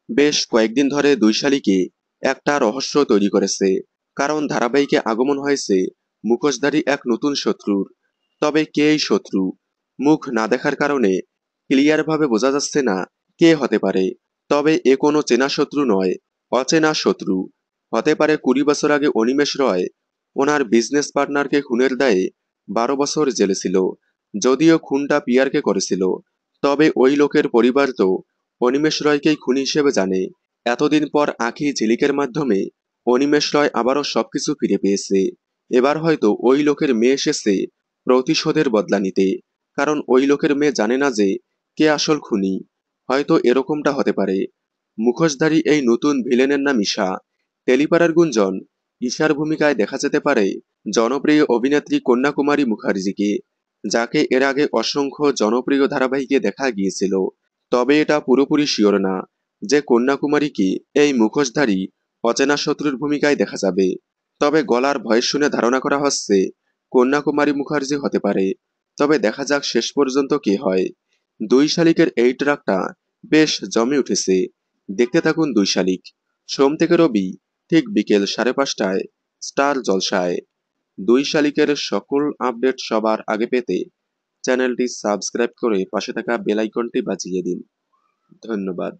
বেশ কয়েকদিন ধরে দুই শালিকে একটা রহস্য তৈরি করেছে। কারণ ধারাবাহিকে আগমন হয়েছে মুখোশধারী এক নতুন শত্রুর। তবে কে এই শত্রু? মুখ না দেখার কারণে ক্লিয়ারভাবে বোঝা যাচ্ছে না কে হতে পারে। তবে এ কোনো চেনা শত্রু নয়, অচেনা শত্রু। হতে পারে 20 বছর আগে অনিমেষ রয় ওনার বিজনেস পার্টনারকে খুনের দায়ে 12 বছর জেলে ছিল। যদিও খুনটা পিয়ারকে করেছিল, তবে ওই লোকের পরিবার তো অনিমেষ রয়কেই খুনি হিসেবে জানে। এতদিন পর আঁখি ঝিলিকের মাধ্যমে অনিমেষ রয় আবারও সবকিছু ফিরে পেয়েছে। এবার হয়তো ওই লোকের মেয়ে এসেছে প্রতিশোধের বদলা নিতে। কারণ ওই লোকের মেয়ে জানে না যে কে আসল খুনি। হয়তো এরকমটা হতে পারে। মুখোশধারী এই নতুন ভিলেনের নাম ঈশা। টেলিপাড়ার গুঞ্জন, ঈশার ভূমিকায় দেখা যেতে পারে জনপ্রিয় অভিনেত্রী কন্যাকুমারী মুখার্জিকে, যাকে এর আগে অসংখ্য জনপ্রিয় ধারাবাহিকে দেখা গিয়েছিল। তবে এটা পুরোপুরি শিওর না যে কন্যাকুমারীকে এই মুখোশধারী অচেনা শত্রুর ভূমিকায় দেখা যাবে। তবে গলার ভয়েস শুনে ধারণা করা হচ্ছে কন্যাকুমারী মুখার্জি হতে পারে। তবে দেখা যাক শেষ পর্যন্ত কে হয়। দুই শালিকের এই ট্রাকটা বেশ জমে উঠেছে। দেখতে থাকুন দুই শালিক। সোম থেকে রবি ঠিক বিকেল 5:30টায় স্টার জলসায়। দুই শালিকের সকল আপডেট সবার আগে পেতে চ্যানেলটি সাবস্ক্রাইব করে পাশে থাকা বেল আইকনটি বাজিয়ে দিন। ধন্যবাদ।